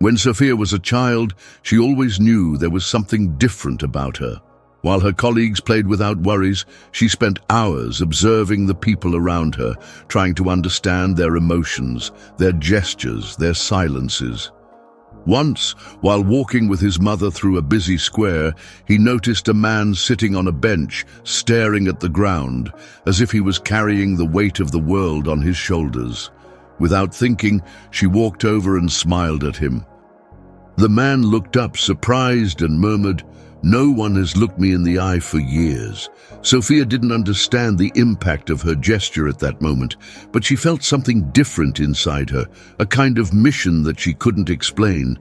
When Sophia was a child, she always knew there was something different about her. While her colleagues played without worries, she spent hours observing the people around her, trying to understand their emotions, their gestures, their silences. Once, while walking with his mother through a busy square, he noticed a man sitting on a bench, staring at the ground, as if he was carrying the weight of the world on his shoulders. Without thinking, she walked over and smiled at him. The man looked up, surprised, and murmured, "No one has looked me in the eye for years." Sophia didn't understand the impact of her gesture at that moment, but she felt something different inside her, a kind of mission that she couldn't explain.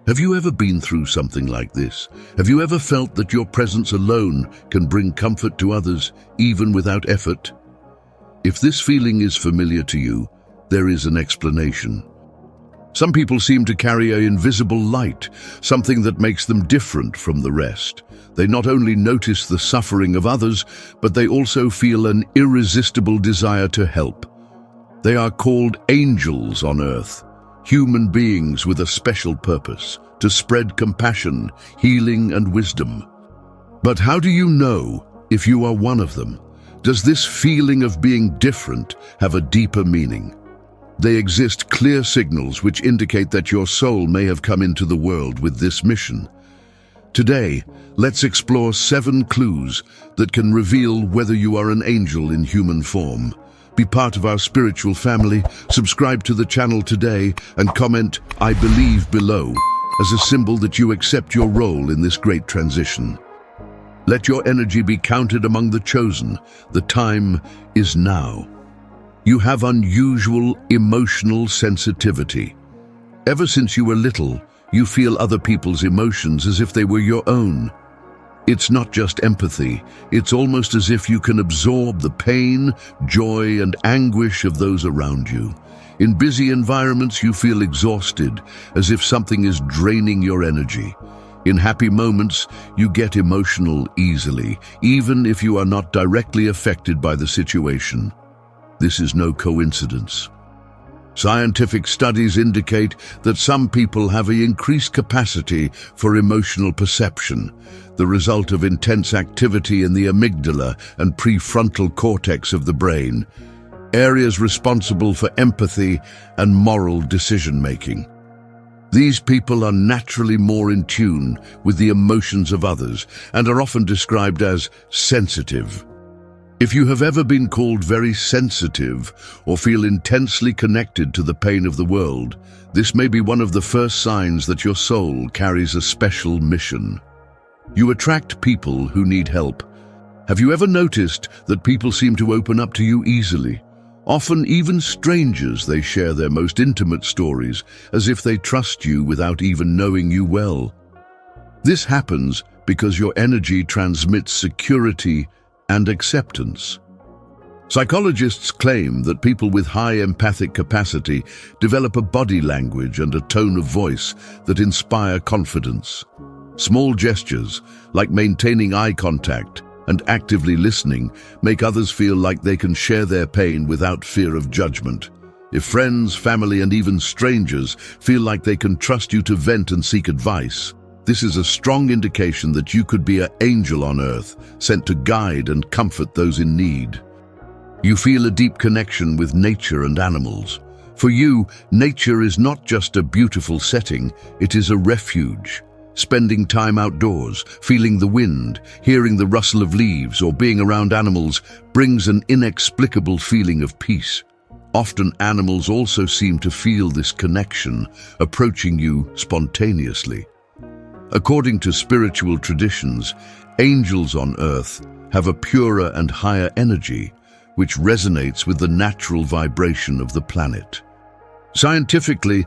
Have you ever been through something like this? Have you ever felt that your presence alone can bring comfort to others, even without effort? If this feeling is familiar to you, there is an explanation. Some people seem to carry an invisible light, something that makes them different from the rest. They not only notice the suffering of others, but they also feel an irresistible desire to help. They are called angels on earth, human beings with a special purpose, to spread compassion, healing, and wisdom. But how do you know if you are one of them? Does this feeling of being different have a deeper meaning? They exist clear signals which indicate that your soul may have come into the world with this mission. Today, let's explore 7 clues that can reveal whether you are an angel in human form. Be part of our spiritual family, subscribe to the channel today, and comment "I believe" below as a symbol that you accept your role in this great transition. Let your energy be counted among the chosen. The time is now. You have unusual emotional sensitivity. Ever since you were little, you feel other people's emotions as if they were your own. It's not just empathy, it's almost as if you can absorb the pain, joy, and anguish of those around you. In busy environments, you feel exhausted, as if something is draining your energy. In happy moments, you get emotional easily, even if you are not directly affected by the situation. This is no coincidence. Scientific studies indicate that some people have an increased capacity for emotional perception, the result of intense activity in the amygdala and prefrontal cortex of the brain, areas responsible for empathy and moral decision-making. These people are naturally more in tune with the emotions of others and are often described as sensitive. If you have ever been called very sensitive or feel intensely connected to the pain of the world, this may be one of the first signs that your soul carries a special mission. You attract people who need help. Have you ever noticed that people seem to open up to you easily? Often even strangers, they share their most intimate stories, as if they trust you without even knowing you well. This happens because your energy transmits security and acceptance. Psychologists claim that people with high empathic capacity develop a body language and a tone of voice that inspire confidence. Small gestures, like maintaining eye contact and actively listening, make others feel like they can share their pain without fear of judgment. If friends, family, and even strangers feel like they can trust you to vent and seek advice, this is a strong indication that you could be an angel on earth, sent to guide and comfort those in need. You feel a deep connection with nature and animals. For you, nature is not just a beautiful setting, it is a refuge. Spending time outdoors, feeling the wind, hearing the rustle of leaves, or being around animals brings an inexplicable feeling of peace. Often animals also seem to feel this connection, approaching you spontaneously. According to spiritual traditions, angels on earth have a purer and higher energy, which resonates with the natural vibration of the planet. Scientifically,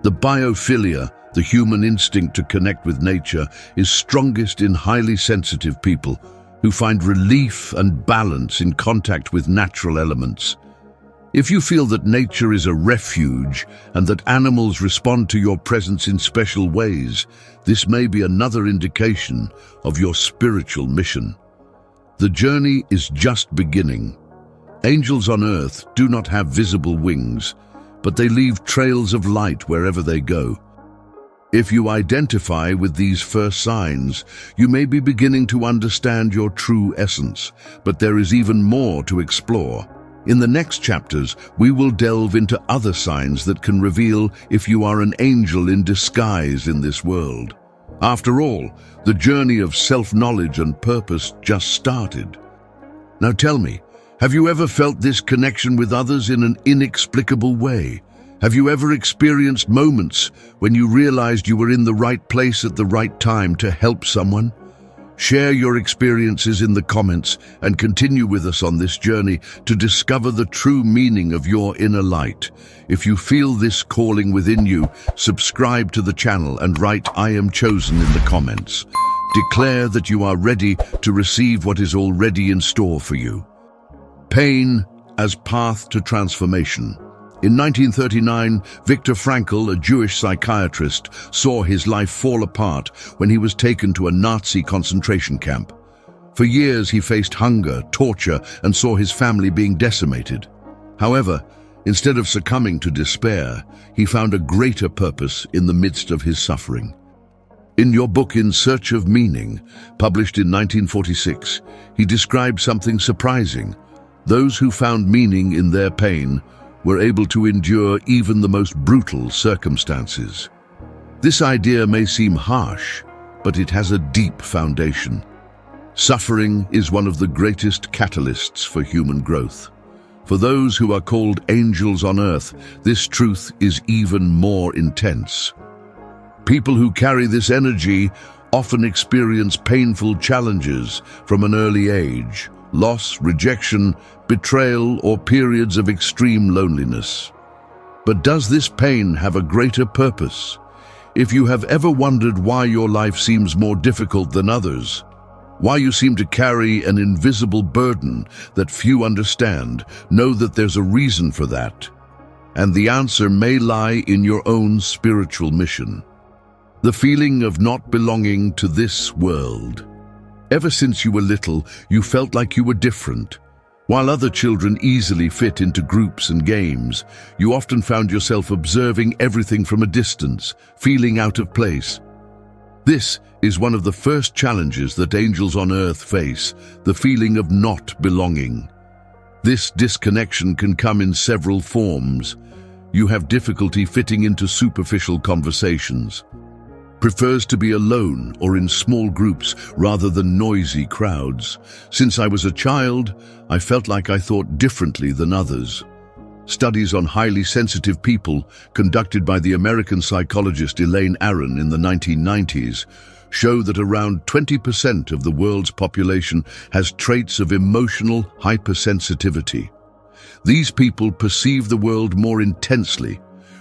the biophilia, the human instinct to connect with nature, is strongest in highly sensitive people who find relief and balance in contact with natural elements. If you feel that nature is a refuge and that animals respond to your presence in special ways, this may be another indication of your spiritual mission. The journey is just beginning. Angels on earth do not have visible wings, but they leave trails of light wherever they go. If you identify with these first signs, you may be beginning to understand your true essence, but there is even more to explore. In the next chapters, we will delve into other signs that can reveal if you are an angel in disguise in this world. After all, the journey of self-knowledge and purpose just started. Now tell me, have you ever felt this connection with others in an inexplicable way? Have you ever experienced moments when you realized you were in the right place at the right time to help someone? Share your experiences in the comments and continue with us on this journey to discover the true meaning of your inner light. If you feel this calling within you, subscribe to the channel and write "I am chosen" in the comments. Declare that you are ready to receive what is already in store for you. Pain as path to transformation. In 1939, Viktor Frankl, a Jewish psychiatrist, saw his life fall apart when he was taken to a Nazi concentration camp. For years he faced hunger, torture, and saw his family being decimated. However, instead of succumbing to despair, he found a greater purpose in the midst of his suffering. In your book In Search of Meaning, published in 1946, he described something surprising. Those who found meaning in their pain were able to endure even the most brutal circumstances. This idea may seem harsh, but it has a deep foundation. Suffering is one of the greatest catalysts for human growth. For those who are called angels on earth, this truth is even more intense. People who carry this energy often experience painful challenges from an early age: loss, rejection, betrayal, or periods of extreme loneliness. But does this pain have a greater purpose? If you have ever wondered why your life seems more difficult than others, why you seem to carry an invisible burden that few understand, know that there's a reason for that. And the answer may lie in your own spiritual mission. The feeling of not belonging to this world. Ever since you were little, you felt like you were different. While other children easily fit into groups and games, you often found yourself observing everything from a distance, feeling out of place. This is one of the first challenges that angels on earth face, the feeling of not belonging. This disconnection can come in several forms. You have difficulty fitting into superficial conversations, prefers to be alone or in small groups rather than noisy crowds. Since I was a child, I felt like I thought differently than others. Studies on highly sensitive people, conducted by the American psychologist Elaine Aron in the 1990s, show that around 20% of the world's population has traits of emotional hypersensitivity. These people perceive the world more intensely,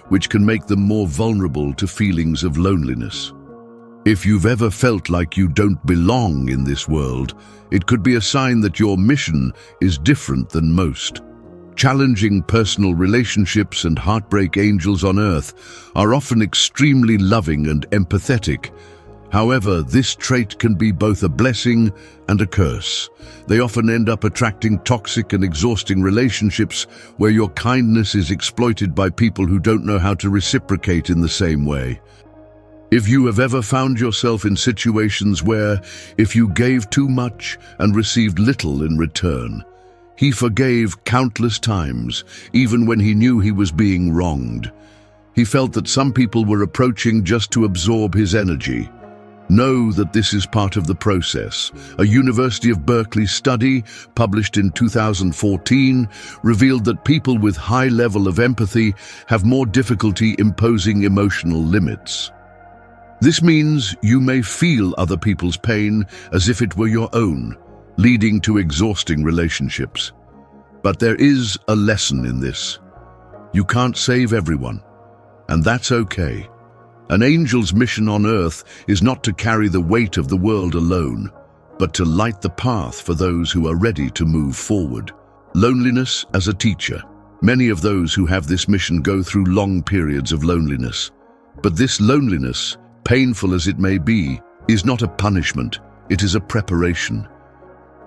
which can make them more vulnerable to feelings of loneliness. If you've ever felt like you don't belong in this world, it could be a sign that your mission is different than most. Challenging personal relationships and heartbreak angels on earth are often extremely loving and empathetic. However, this trait can be both a blessing and a curse. They often end up attracting toxic and exhausting relationships where your kindness is exploited by people who don't know how to reciprocate in the same way. If you have ever found yourself in situations where, if you gave too much and received little in return, he forgave countless times, even when he knew he was being wronged. He felt that some people were approaching just to absorb his energy. Know that this is part of the process. A University of Berkeley study, published in 2014, revealed that people with high level of empathy have more difficulty imposing emotional limits. This means you may feel other people's pain as if it were your own, leading to exhausting relationships. But there is a lesson in this. You can't save everyone, and that's okay. An angel's mission on earth is not to carry the weight of the world alone, but to light the path for those who are ready to move forward. Loneliness as a teacher. Many of those who have this mission go through long periods of loneliness. But this loneliness, painful as it may be, is not a punishment, it is a preparation.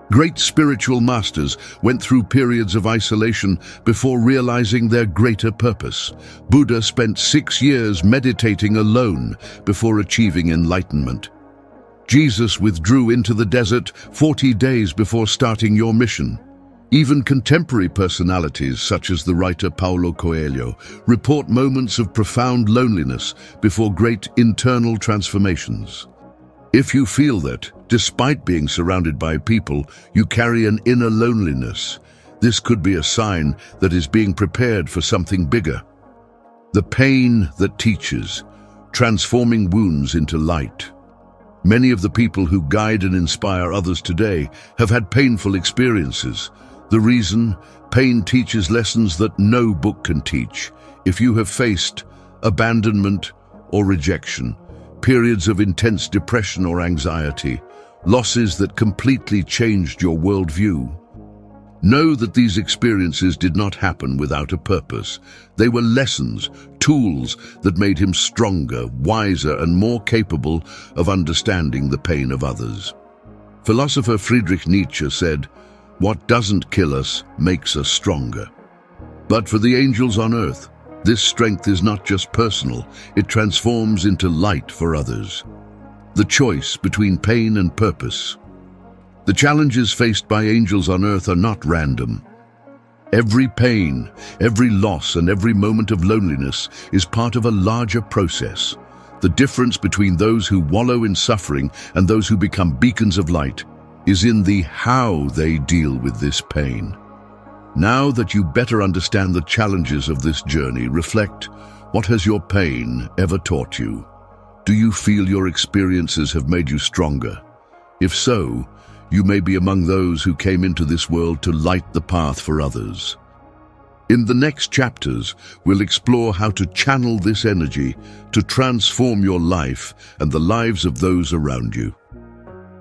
Great spiritual masters went through periods of isolation before realizing their greater purpose. Buddha spent 6 years meditating alone before achieving enlightenment. Jesus withdrew into the desert 40 days before starting your mission. Even contemporary personalities, such as the writer Paulo Coelho, report moments of profound loneliness before great internal transformations. If you feel that, despite being surrounded by people, you carry an inner loneliness, this could be a sign that is being prepared for something bigger. The pain that teaches, transforming wounds into light. Many of the people who guide and inspire others today have had painful experiences. The reason? Pain teaches lessons that no book can teach. If you have faced abandonment or rejection, periods of intense depression or anxiety, losses that completely changed your worldview, know that these experiences did not happen without a purpose. They were lessons, tools that made him stronger, wiser, and more capable of understanding the pain of others. Philosopher Friedrich Nietzsche said, "What doesn't kill us makes us stronger." But for the angels on earth, this strength is not just personal, it transforms into light for others. The choice between pain and purpose. The challenges faced by angels on earth are not random. Every pain, every loss, and every moment of loneliness is part of a larger process. The difference between those who wallow in suffering and those who become beacons of light is in the how they deal with this pain. Now that you better understand the challenges of this journey, reflect, what has your pain ever taught you? Do you feel your experiences have made you stronger? If so, you may be among those who came into this world to light the path for others. In the next chapters, we'll explore how to channel this energy to transform your life and the lives of those around you.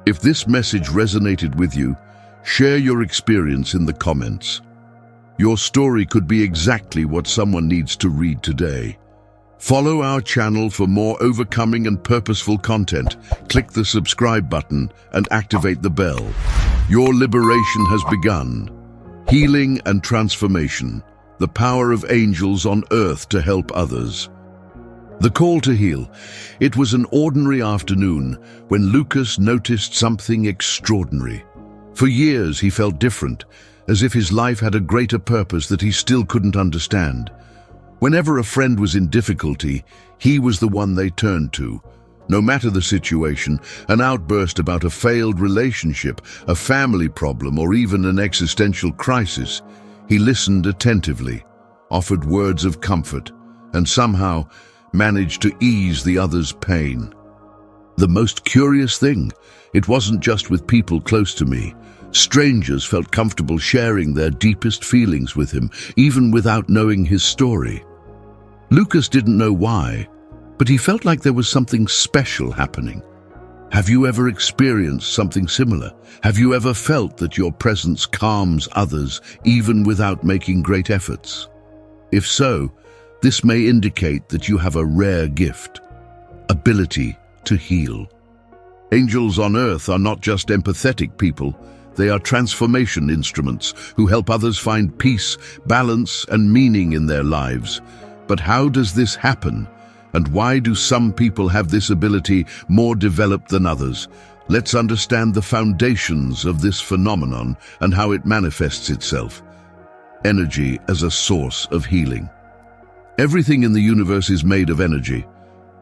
If this message resonated with you, share your experience in the comments. Your story could be exactly what someone needs to read today. Follow our channel for more overcoming and purposeful content. Click the subscribe button and activate the bell. Your liberation has begun. Healing and transformation. The power of angels on earth to help others. The call to heal. It was an ordinary afternoon when Lucas noticed something extraordinary. For years he felt different, as if his life had a greater purpose that he still couldn't understand. Whenever a friend was in difficulty, he was the one they turned to. No matter the situation, an outburst about a failed relationship, a family problem, or even an existential crisis, he listened attentively, offered words of comfort, and somehow managed to ease the other's pain. The most curious thing, it wasn't just with people close to me. Strangers felt comfortable sharing their deepest feelings with him, even without knowing his story. Lucas didn't know why, but he felt like there was something special happening. Have you ever experienced something similar? Have you ever felt that your presence calms others, even without making great efforts? If so, this may indicate that you have a rare gift, ability to heal. Angels on earth are not just empathetic people, they are transformation instruments who help others find peace, balance, and meaning in their lives. But how does this happen? And why do some people have this ability more developed than others? Let's understand the foundations of this phenomenon and how it manifests itself. Energy as a source of healing. Everything in the universe is made of energy.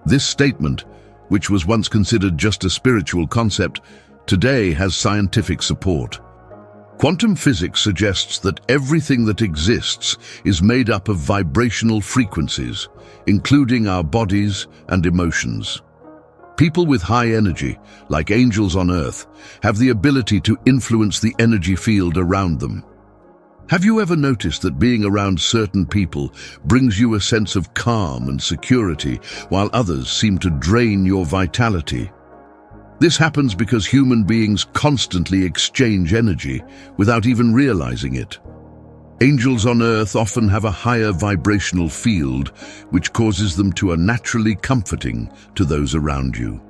This statement, which was once considered just a spiritual concept, today has scientific support. Quantum physics suggests that everything that exists is made up of vibrational frequencies, including our bodies and emotions. People with high energy, like angels on earth, have the ability to influence the energy field around them. Have you ever noticed that being around certain people brings you a sense of calm and security, while others seem to drain your vitality? This happens because human beings constantly exchange energy without even realizing it. Angels on earth often have a higher vibrational field, which causes them to be naturally comforting to those around you.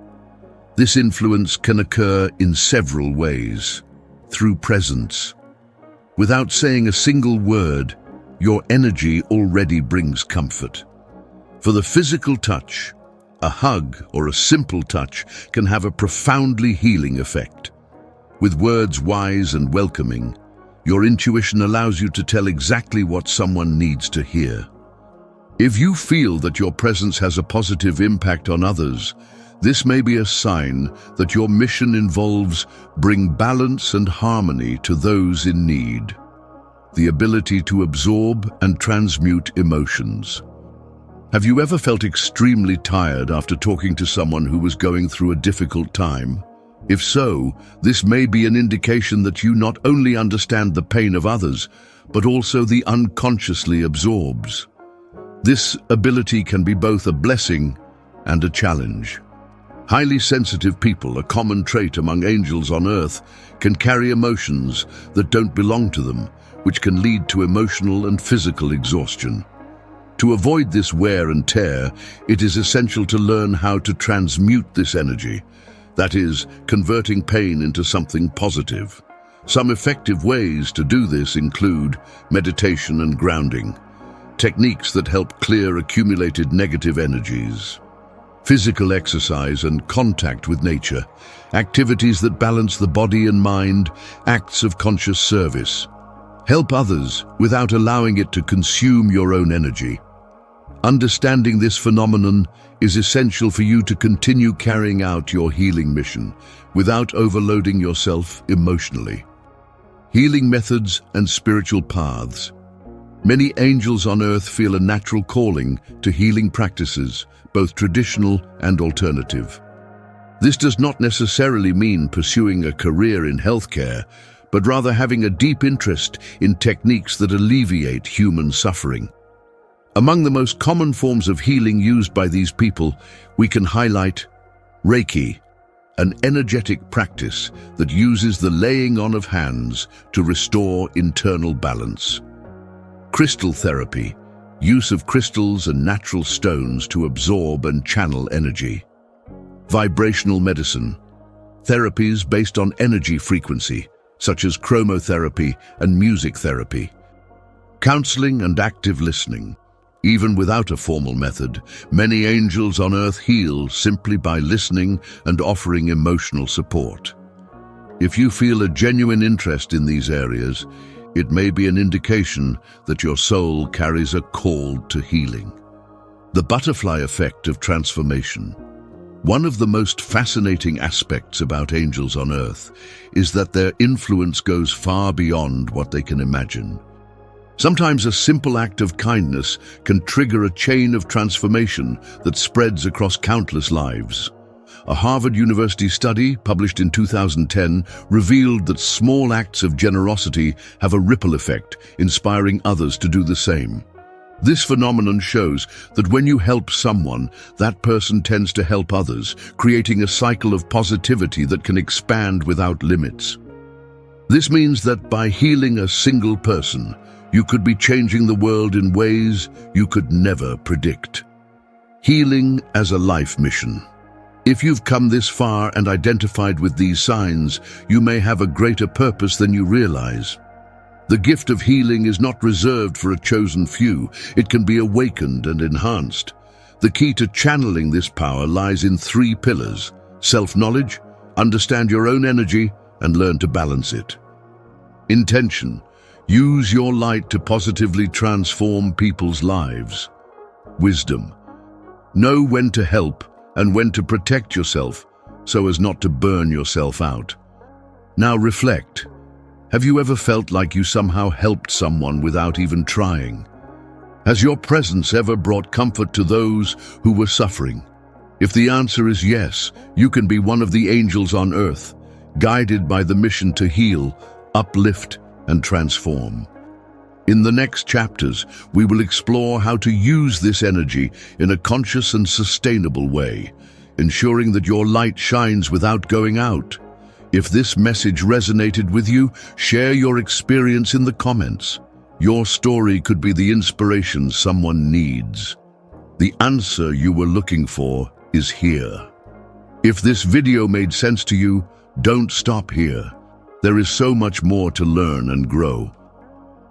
This influence can occur in several ways. through presence. Without saying a single word, your energy already brings comfort. For the physical touch, a hug or a simple touch can have a profoundly healing effect. With words wise and welcoming, your intuition allows you to tell exactly what someone needs to hear. If you feel that your presence has a positive impact on others, this may be a sign that your mission involves bring balance and harmony to those in need. The ability to absorb and transmute emotions. Have you ever felt extremely tired after talking to someone who was going through a difficult time? If so, this may be an indication that you not only understand the pain of others, but also the unconsciously absorbs. This ability can be both a blessing and a challenge. Highly sensitive people, a common trait among angels on earth, can carry emotions that don't belong to them, which can lead to emotional and physical exhaustion. To avoid this wear and tear, it is essential to learn how to transmute this energy, that is, converting pain into something positive. Some effective ways to do this include meditation and grounding, techniques that help clear accumulated negative energies, physical exercise and contact with nature, activities that balance the body and mind, acts of conscious service. Help others without allowing it to consume your own energy. Understanding this phenomenon is essential for you to continue carrying out your healing mission without overloading yourself emotionally. Healing methods and spiritual paths. Many angels on earth feel a natural calling to healing practices, both traditional and alternative. This does not necessarily mean pursuing a career in healthcare, but rather having a deep interest in techniques that alleviate human suffering. Among the most common forms of healing used by these people, we can highlight Reiki, an energetic practice that uses the laying on of hands to restore internal balance. Crystal therapy, use of crystals and natural stones to absorb and channel energy. Vibrational medicine, therapies based on energy frequency, such as chromotherapy and music therapy. Counseling and active listening. Even without a formal method, many angels on earth heal simply by listening and offering emotional support. If you feel a genuine interest in these areas, it may be an indication that your soul carries a call to healing. The butterfly effect of transformation. One of the most fascinating aspects about angels on earth is that their influence goes far beyond what they can imagine. Sometimes a simple act of kindness can trigger a chain of transformation that spreads across countless lives. A Harvard University study, published in 2010, revealed that small acts of generosity have a ripple effect, inspiring others to do the same. This phenomenon shows that when you help someone, that person tends to help others, creating a cycle of positivity that can expand without limits. This means that by healing a single person, you could be changing the world in ways you could never predict. Healing as a life mission. If you've come this far and identified with these signs, you may have a greater purpose than you realize. The gift of healing is not reserved for a chosen few. It can be awakened and enhanced. The key to channeling this power lies in 3 pillars: self-knowledge, understand your own energy, and learn to balance it. Intention. Use your light to positively transform people's lives. Wisdom. Know when to help and when to protect yourself so as not to burn yourself out. Now reflect. Have you ever felt like you somehow helped someone without even trying? Has your presence ever brought comfort to those who were suffering? If the answer is yes, you can be one of the angels on earth, guided by the mission to heal, uplift, and transform. In the next chapters, we will explore how to use this energy in a conscious and sustainable way, ensuring that your light shines without going out. If this message resonated with you, share your experience in the comments. Your story could be the inspiration someone needs. The answer you were looking for is here. If this video made sense to you, don't stop here. There is so much more to learn and grow.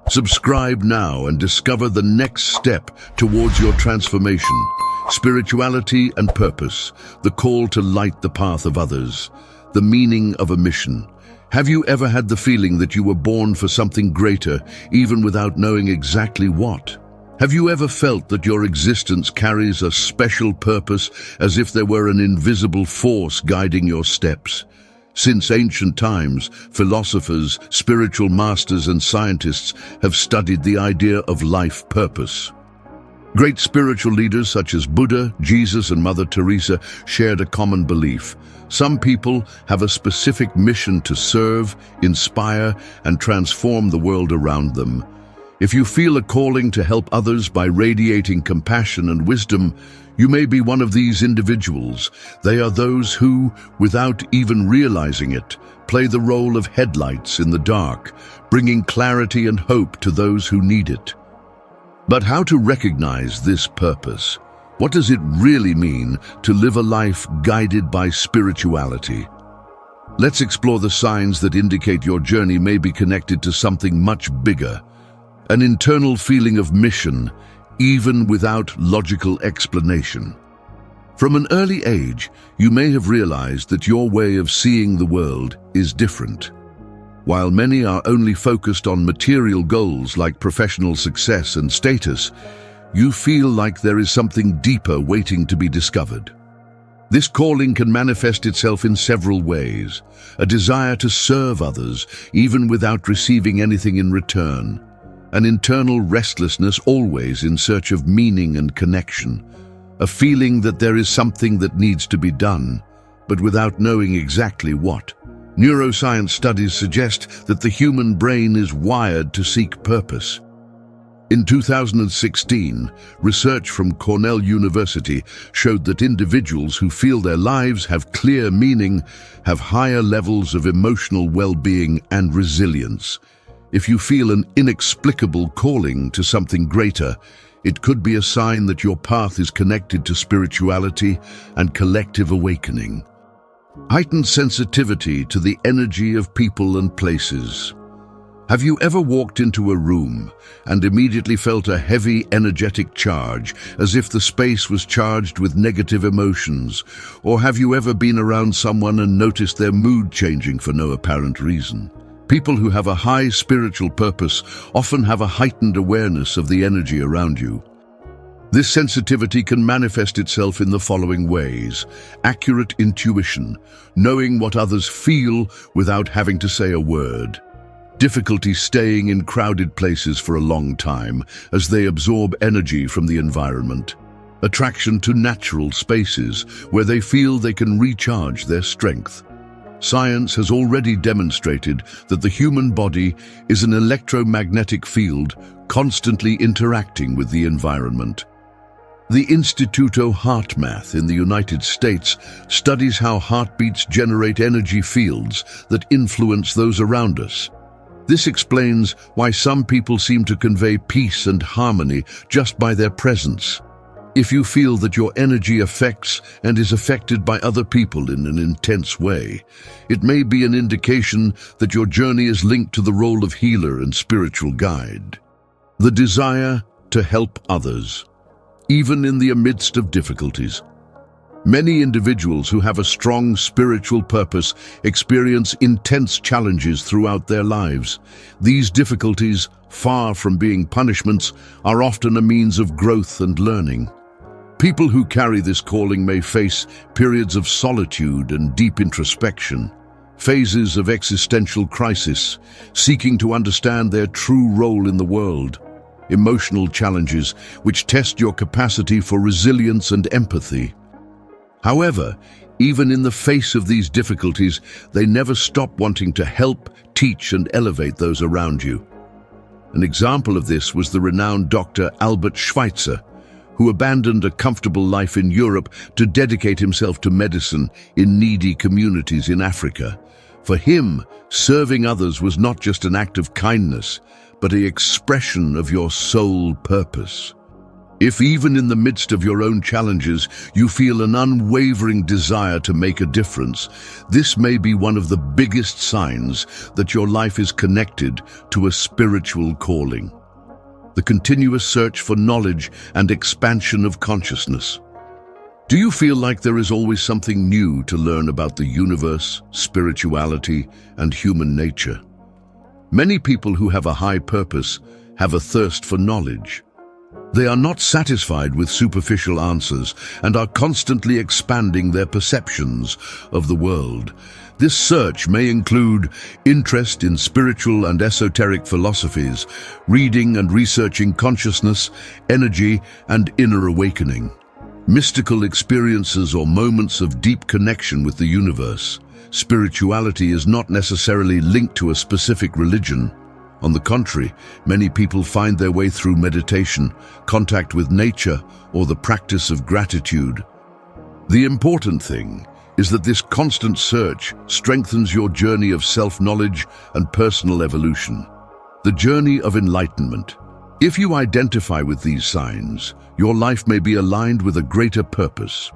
Subscribe now and discover the next step towards your transformation. Spirituality and purpose, the call to light the path of others, the meaning of a mission. Have you ever had the feeling that you were born for something greater, even without knowing exactly what? Have you ever felt that your existence carries a special purpose, as if there were an invisible force guiding your steps? Since ancient times, philosophers, spiritual masters, and scientists have studied the idea of life purpose. Great spiritual leaders such as Buddha, Jesus, and Mother Teresa shared a common belief. Some people have a specific mission to serve, inspire, and transform the world around them. If you feel a calling to help others by radiating compassion and wisdom, you may be one of these individuals. They are those who, without even realizing it, play the role of headlights in the dark, bringing clarity and hope to those who need it. But how to recognize this purpose? What does it really mean to live a life guided by spirituality? Let's explore the signs that indicate your journey may be connected to something much bigger. An internal feeling of mission, even without logical explanation. From an early age, you may have realized that your way of seeing the world is different. While many are only focused on material goals like professional success and status, you feel like there is something deeper waiting to be discovered. This calling can manifest itself in several ways. A desire to serve others, even without receiving anything in return. An internal restlessness, always in search of meaning and connection. A feeling that there is something that needs to be done, but without knowing exactly what. Neuroscience studies suggest that the human brain is wired to seek purpose. In 2016, research from Cornell University showed that individuals who feel their lives have clear meaning have higher levels of emotional well-being and resilience. If you feel an inexplicable calling to something greater, it could be a sign that your path is connected to spirituality and collective awakening. Heightened sensitivity to the energy of people and places. Have you ever walked into a room and immediately felt a heavy, energetic charge, as if the space was charged with negative emotions? Or have you ever been around someone and noticed their mood changing for no apparent reason? People who have a high spiritual purpose often have a heightened awareness of the energy around you. This sensitivity can manifest itself in the following ways: accurate intuition, knowing what others feel without having to say a word. Difficulty staying in crowded places for a long time as they absorb energy from the environment. Attraction to natural spaces where they feel they can recharge their strength. Science has already demonstrated that the human body is an electromagnetic field constantly interacting with the environment. The Instituto HeartMath in the United States studies how heartbeats generate energy fields that influence those around us. This explains why some people seem to convey peace and harmony just by their presence. If you feel that your energy affects and is affected by other people in an intense way, it may be an indication that your journey is linked to the role of healer and spiritual guide. The desire to help others, even in the midst of difficulties. Many individuals who have a strong spiritual purpose experience intense challenges throughout their lives. These difficulties, far from being punishments, are often a means of growth and learning. People who carry this calling may face periods of solitude and deep introspection, phases of existential crisis, seeking to understand their true role in the world, emotional challenges which test your capacity for resilience and empathy. However, even in the face of these difficulties, they never stop wanting to help, teach, and elevate those around you. An example of this was the renowned Dr. Albert Schweitzer, who abandoned a comfortable life in Europe to dedicate himself to medicine in needy communities in Africa. For him, serving others was not just an act of kindness, but an expression of your soul purpose. If even in the midst of your own challenges you feel an unwavering desire to make a difference, this may be one of the biggest signs that your life is connected to a spiritual calling. The continuous search for knowledge and expansion of consciousness. Do you feel like there is always something new to learn about the universe, spirituality, and human nature? Many people who have a high purpose have a thirst for knowledge. They are not satisfied with superficial answers and are constantly expanding their perceptions of the world. This search may include interest in spiritual and esoteric philosophies, reading and researching consciousness, energy, and inner awakening, mystical experiences or moments of deep connection with the universe. Spirituality is not necessarily linked to a specific religion. On the contrary, many people find their way through meditation, contact with nature, or the practice of gratitude. The important thing is that this constant search strengthens your journey of self-knowledge and personal evolution. The journey of enlightenment. If you identify with these signs, your life may be aligned with a greater purpose.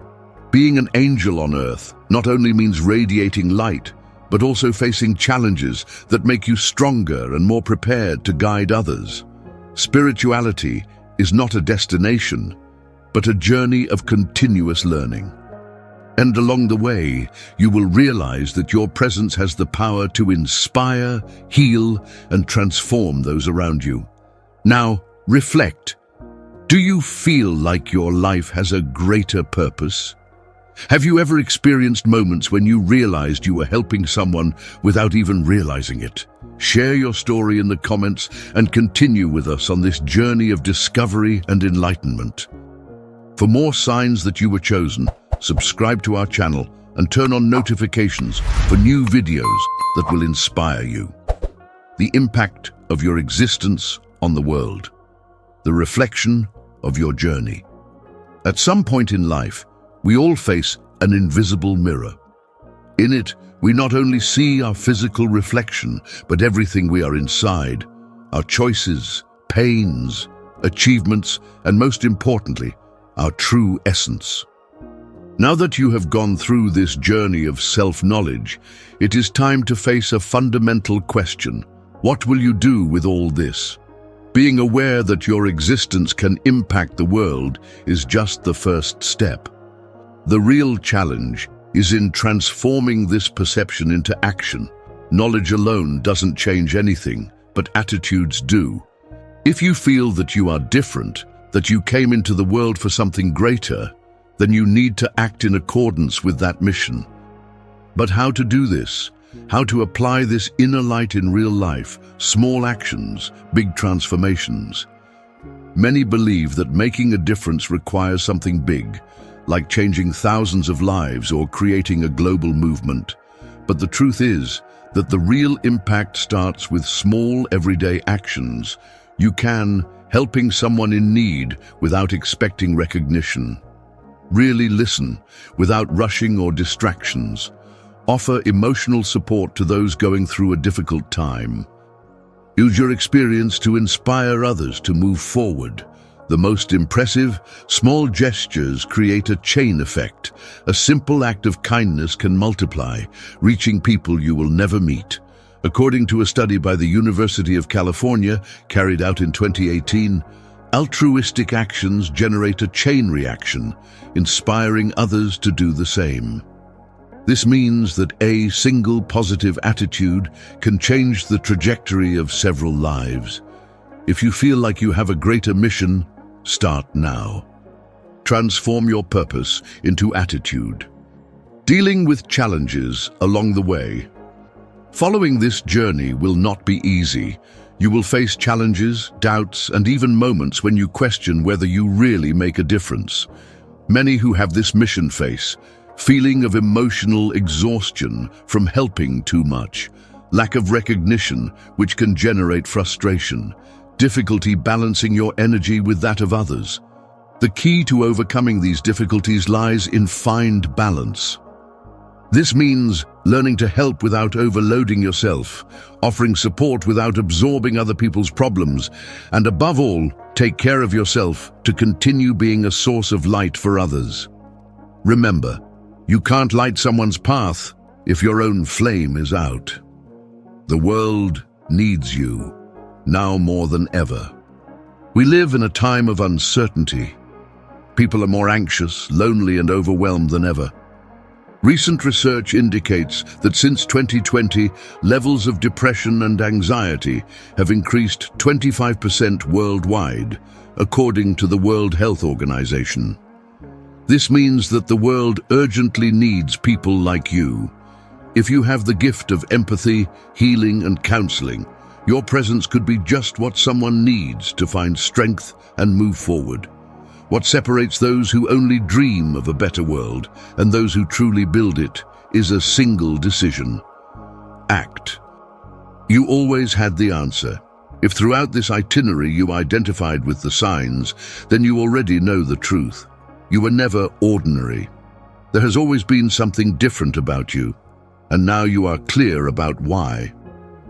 Being an angel on earth not only means radiating light, but also facing challenges that make you stronger and more prepared to guide others. Spirituality is not a destination, but a journey of continuous learning. And along the way, you will realize that your presence has the power to inspire, heal, and transform those around you. Now, reflect. Do you feel like your life has a greater purpose? Have you ever experienced moments when you realized you were helping someone without even realizing it? Share your story in the comments and continue with us on this journey of discovery and enlightenment. For more signs that you were chosen, subscribe to our channel and turn on notifications for new videos that will inspire you. The impact of your existence on the world. The reflection of your journey. At some point in life, we all face an invisible mirror. In it, we not only see our physical reflection, but everything we are inside, our choices, pains, achievements, and most importantly, our true essence. Now that you have gone through this journey of self-knowledge, it is time to face a fundamental question. What will you do with all this? Being aware that your existence can impact the world is just the first step. The real challenge is in transforming this perception into action. Knowledge alone doesn't change anything, but attitudes do. If you feel that you are different, that you came into the world for something greater, then you need to act in accordance with that mission. But how to do this? How to apply this inner light in real life? Small actions, big transformations. Many believe that making a difference requires something big, like changing thousands of lives or creating a global movement. But the truth is that the real impact starts with small, everyday actions. You can, helping someone in need without expecting recognition. Really listen, without rushing or distractions. Offer emotional support to those going through a difficult time. Use your experience to inspire others to move forward. The most impressive, small gestures create a chain effect. A simple act of kindness can multiply, reaching people you will never meet. According to a study by the University of California, carried out in 2018, altruistic actions generate a chain reaction, inspiring others to do the same. This means that a single positive attitude can change the trajectory of several lives. If you feel like you have a greater mission, start now. Transform your purpose into attitude. Dealing with challenges along the way. Following this journey will not be easy. You will face challenges, doubts, and even moments when you question whether you really make a difference. Many who have this mission face feeling of emotional exhaustion from helping too much, lack of recognition which can generate frustration, difficulty balancing your energy with that of others. The key to overcoming these difficulties lies in finding balance. This means learning to help without overloading yourself, offering support without absorbing other people's problems, and above all, take care of yourself to continue being a source of light for others. Remember, you can't light someone's path if your own flame is out. The world needs you, now more than ever. We live in a time of uncertainty. People are more anxious, lonely, and overwhelmed than ever. Recent research indicates that since 2020, levels of depression and anxiety have increased 25% worldwide, according to the World Health Organization. This means that the world urgently needs people like you. If you have the gift of empathy, healing, and counseling, your presence could be just what someone needs to find strength and move forward. What separates those who only dream of a better world and those who truly build it is a single decision: act. You always had the answer. If throughout this itinerary you identified with the signs, then you already know the truth. You were never ordinary. There has always been something different about you, and now you are clear about why.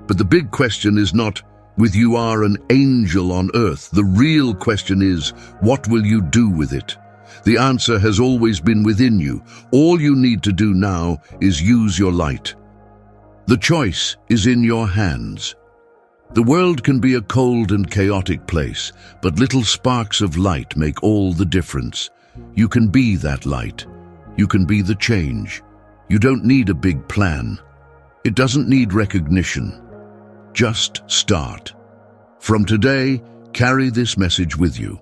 But the big question is not, "With you are an angel on earth." The real question is, what will you do with it? The answer has always been within you. All you need to do now is use your light. The choice is in your hands. The world can be a cold and chaotic place, but little sparks of light make all the difference. You can be that light. You can be the change. You don't need a big plan. It doesn't need recognition. Just start. From today, carry this message with you.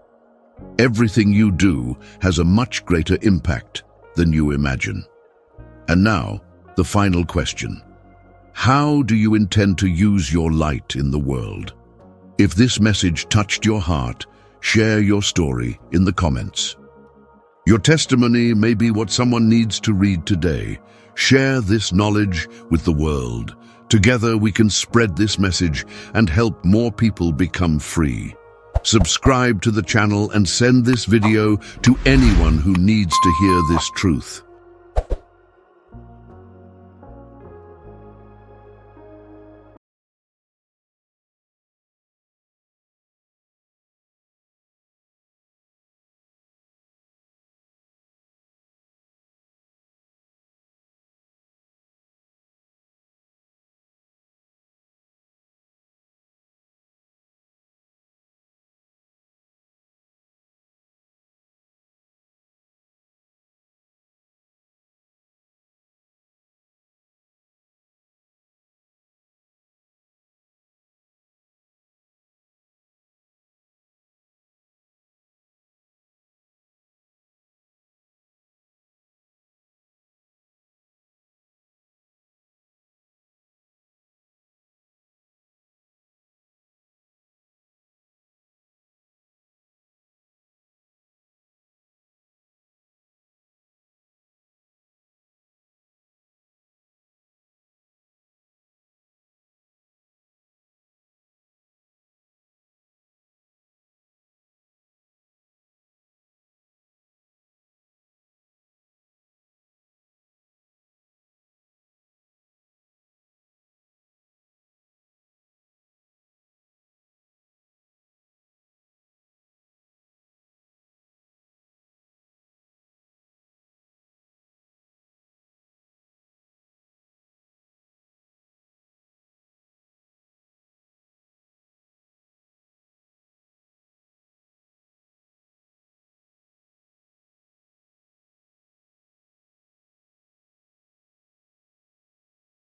Everything you do has a much greater impact than you imagine. And now, the final question. How do you intend to use your light in the world? If this message touched your heart, share your story in the comments. Your testimony may be what someone needs to read today. Share this knowledge with the world. Together we can spread this message and help more people become free. Subscribe to the channel and send this video to anyone who needs to hear this truth.